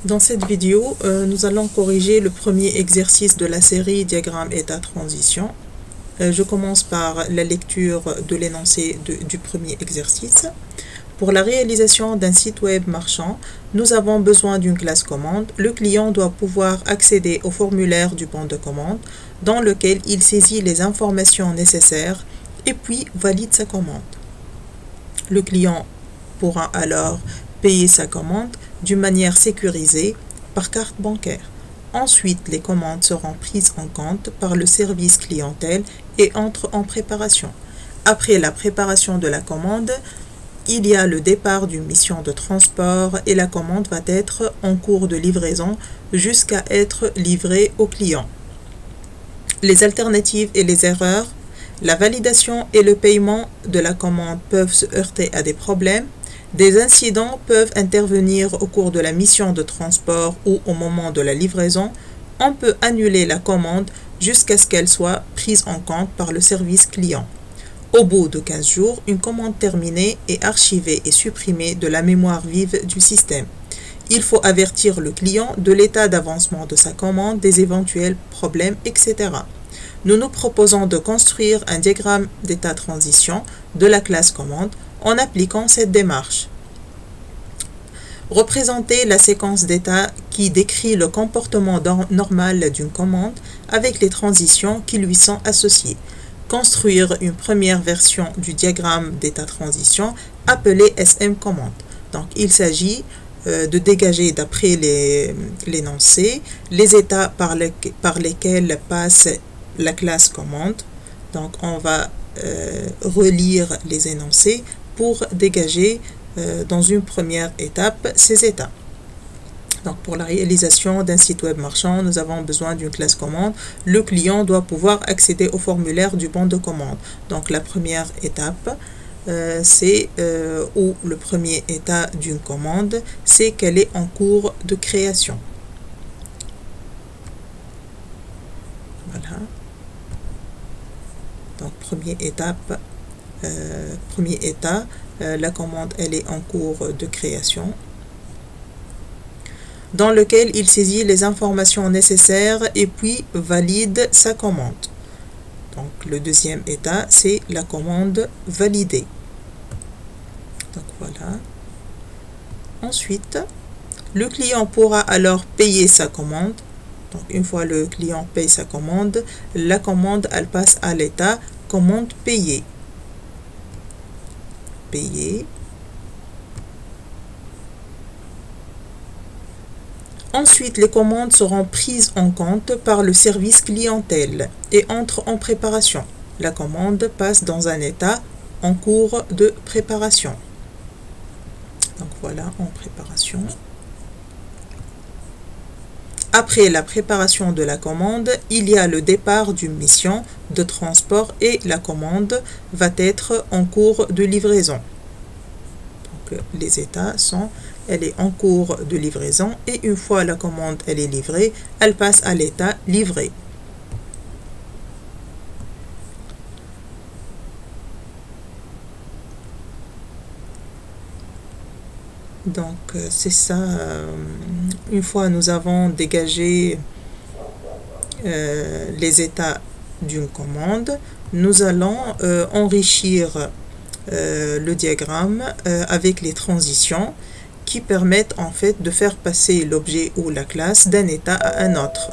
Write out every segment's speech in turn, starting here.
Dans cette vidéo, nous allons corriger le premier exercice de la série diagramme état transition. Je commence par la lecture de l'énoncé du premier exercice. Pour la réalisation d'un site web marchand, nous avons besoin d'une classe commande. Le client doit pouvoir accéder au formulaire du bon de commande dans lequel il saisit les informations nécessaires et puis valide sa commande. Le client pourra alors payer sa commande d'une manière sécurisée par carte bancaire. Ensuite, les commandes seront prises en compte par le service clientèle et entrent en préparation. Après la préparation de la commande, il y a le départ d'une mission de transport et la commande va être en cours de livraison jusqu'à être livrée au client. Les alternatives et les erreurs, la validation et le paiement de la commande peuvent se heurter à des problèmes. Des incidents peuvent intervenir au cours de la mission de transport ou au moment de la livraison. On peut annuler la commande jusqu'à ce qu'elle soit prise en compte par le service client. Au bout de 15 jours, une commande terminée est archivée et supprimée de la mémoire vive du système. Il faut avertir le client de l'état d'avancement de sa commande, des éventuels problèmes, etc. Nous nous proposons de construire un diagramme d'état transition de la classe commande en appliquant cette démarche. Représenter la séquence d'état qui décrit le comportement normal d'une commande avec les transitions qui lui sont associées. Construire une première version du diagramme d'état transition appelé SM commande. Donc il s'agit de dégager d'après l'énoncé les états par lesquels passe la classe commande. Donc on va relire les énoncés pour dégager dans une première étape ces états. Donc pour la réalisation d'un site web marchand, nous avons besoin d'une classe commande. Le client doit pouvoir accéder au formulaire du bon de commande. Donc la première étape, c'est ou le premier état d'une commande, c'est qu'elle est en cours de création. Voilà. Donc premier état, la commande elle est en cours de création, dans lequel il saisit les informations nécessaires et puis valide sa commande. Donc le deuxième état, c'est la commande validée. Donc voilà. Ensuite, le client pourra alors payer sa commande. Donc une fois le client paye sa commande, la commande elle passe à l'état commande payée. Payée. Ensuite, les commandes seront prises en compte par le service clientèle et entrent en préparation. La commande passe dans un état en cours de préparation. Donc voilà, en préparation. Après la préparation de la commande, il y a le départ d'une mission de transport et la commande va être en cours de livraison. Donc les états sont, elle est en cours de livraison et une fois la commande elle est livrée, elle passe à l'état livré. Donc c'est ça, une fois nous avons dégagé les états d'une commande, nous allons enrichir le diagramme avec les transitions qui permettent en fait de faire passer l'objet ou la classe d'un état à un autre.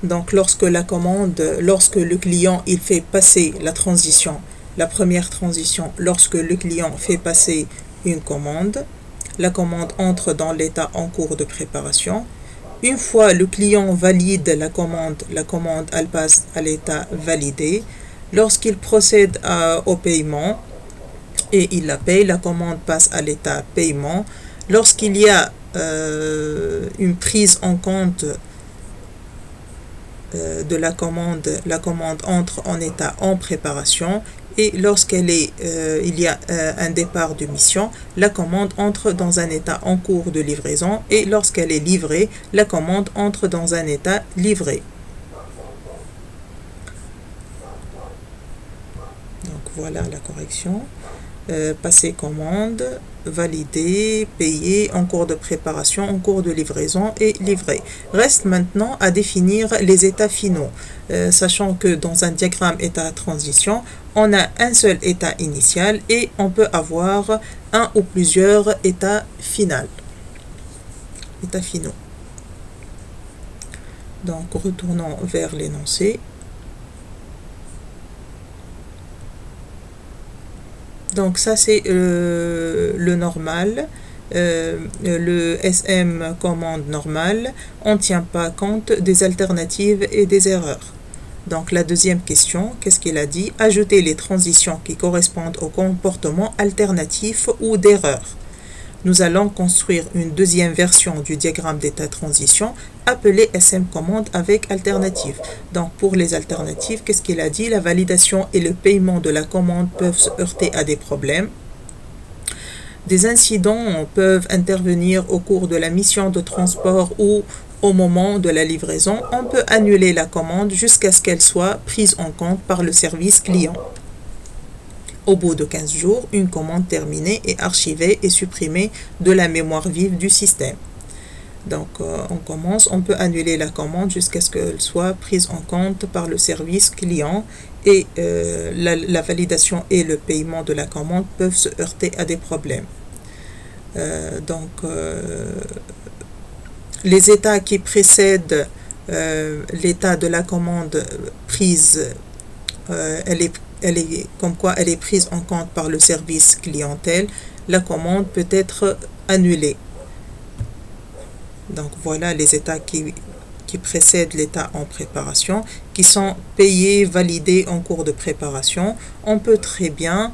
Donc lorsque le client il fait passer la transition, la première transition, lorsque le client fait passer une commande, la commande entre dans l'état en cours de préparation. Une fois le client valide la commande elle passe à l'état validé. Lorsqu'il procède au paiement et il la paye, la commande passe à l'état paiement. Lorsqu'il y a une prise en compte de la commande entre en état en préparation et lorsqu'elle est, il y a un départ de mission, la commande entre dans un état en cours de livraison, et lorsqu'elle est livrée, la commande entre dans un état livré. Donc voilà la correction. Passer commande, valider, payer, en cours de préparation, en cours de livraison et livré. Reste maintenant à définir les états finaux, sachant que dans un diagramme état transition, on a un seul état initial et on peut avoir un ou plusieurs états finaux. Donc retournons vers l'énoncé. Donc ça c'est le normal, le SM commande normale, on ne tient pas compte des alternatives et des erreurs. Donc la deuxième question, qu'est-ce qu'il a dit? Ajouter les transitions qui correspondent au comportement alternatif ou d'erreur. Nous allons construire une deuxième version du diagramme d'état transition appelée SM commande avec alternative. Donc pour les alternatives, qu'est-ce qu'il a dit? La validation et le paiement de la commande peuvent se heurter à des problèmes. Des incidents peuvent intervenir au cours de la mission de transport ou au moment de la livraison. On peut annuler la commande jusqu'à ce qu'elle soit prise en compte par le service client. Au bout de 15 jours, une commande terminée est archivée et supprimée de la mémoire vive du système. Donc, on peut annuler la commande jusqu'à ce qu'elle soit prise en compte par le service client et la validation et le paiement de la commande peuvent se heurter à des problèmes. Les états qui précèdent l'état de la commande prise, elle est prise en compte par le service clientèle, la commande peut être annulée. Donc voilà les états qui précèdent l'état en préparation, qui sont payés, validés en cours de préparation. On peut très bien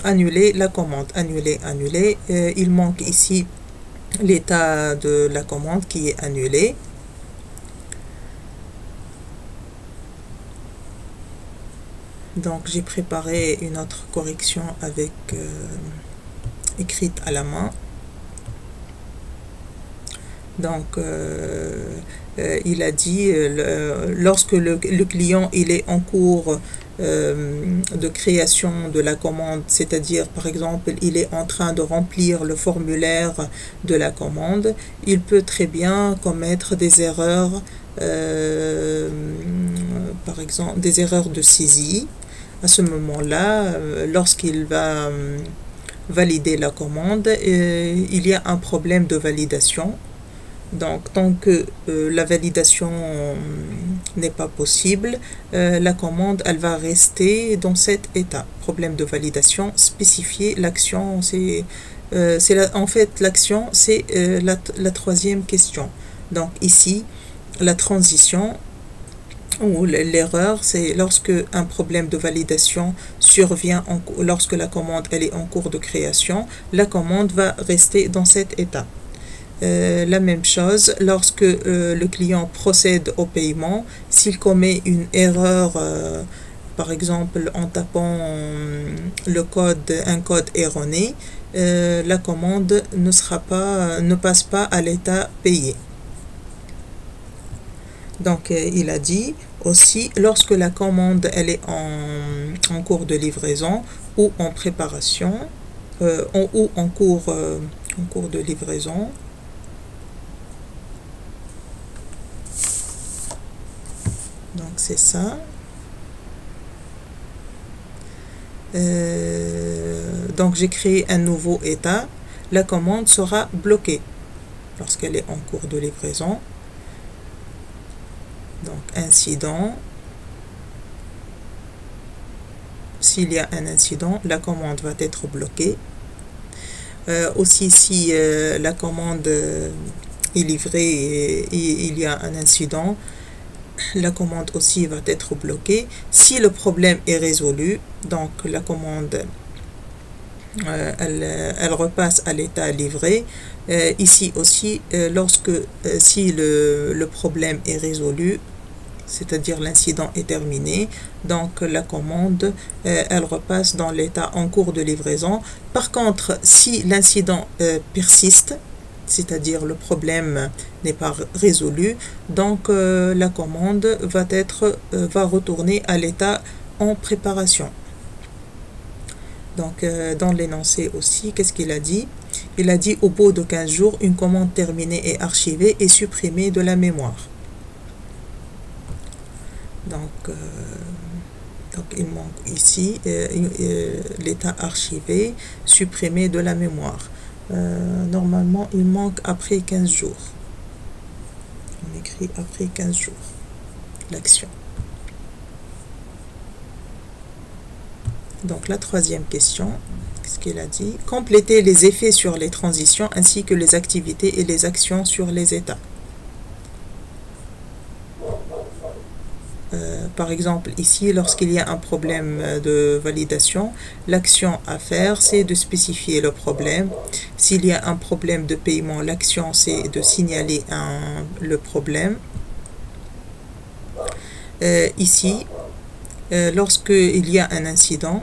annuler la commande. Annuler. Il manque ici l'état de la commande qui est annulé. Donc j'ai préparé une autre correction avec écrite à la main. Donc il a dit lorsque le client il est en cours de création de la commande, c'est-à-dire par exemple il est en train de remplir le formulaire de la commande, il peut très bien commettre des erreurs, par exemple des erreurs de saisie. À ce moment-là, lorsqu'il va valider la commande, il y a un problème de validation. Donc, tant que la validation n'est pas possible, la commande, elle va rester dans cet état. Problème de validation spécifié, l'action, en fait, l'action, c'est la troisième question. Donc, ici, la transition ou l'erreur, c'est lorsque un problème de validation survient lorsque la commande elle est en cours de création, la commande va rester dans cet état. La même chose lorsque le client procède au paiement, s'il commet une erreur, par exemple en tapant un code erroné, la commande ne passe pas à l'état payé. Donc il a dit aussi lorsque la commande elle est en cours de livraison ou en préparation ou en cours de livraison. Donc c'est ça. Donc j'ai créé un nouveau état. La commande sera bloquée lorsqu'elle est en cours de livraison. Donc incident. S'il y a un incident, la commande va être bloquée. Aussi si la commande est livrée et il y a un incident, la commande aussi va être bloquée. Si le problème est résolu, donc la commande elle repasse à l'état livré. Ici aussi, si le problème est résolu, c'est-à-dire l'incident est terminé, donc la commande elle repasse dans l'état en cours de livraison. Par contre, si l'incident persiste, c'est-à-dire le problème n'est pas résolu, donc la commande va retourner à l'état en préparation. Donc dans l'énoncé aussi, qu'est-ce qu'il a dit? Il a dit au bout de 15 jours, une commande terminée et archivée et supprimée de la mémoire. Donc il manque ici l'état archivé, supprimé de la mémoire. Normalement, il manque après 15 jours. On écrit après 15 jours l'action. Donc la troisième question, qu'est-ce qu'il a dit? Compléter les effets sur les transitions ainsi que les activités et les actions sur les états. Par exemple, ici, lorsqu'il y a un problème de validation, l'action à faire, c'est de spécifier le problème. S'il y a un problème de paiement, l'action, c'est de signaler le problème. Ici, lorsqu'il y a un incident,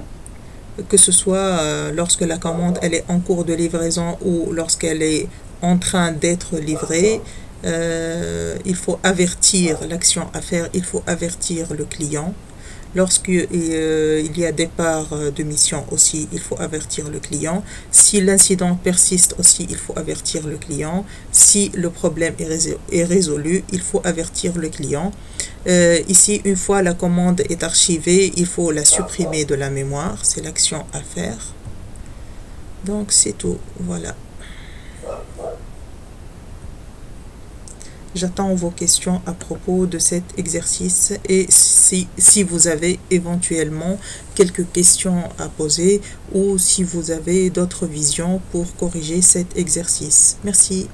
que ce soit lorsque la commande elle est en cours de livraison ou lorsqu'elle est en train d'être livrée, il faut avertir l'action à faire, il faut avertir le client. Lorsqu'il y a départ de mission aussi, il faut avertir le client. Si l'incident persiste aussi, il faut avertir le client. Si le problème est résolu, il faut avertir le client. Ici, une fois la commande est archivée, il faut la supprimer de la mémoire. C'est l'action à faire. Donc, c'est tout. Voilà. J'attends vos questions à propos de cet exercice et si vous avez éventuellement quelques questions à poser ou si vous avez d'autres visions pour corriger cet exercice. Merci.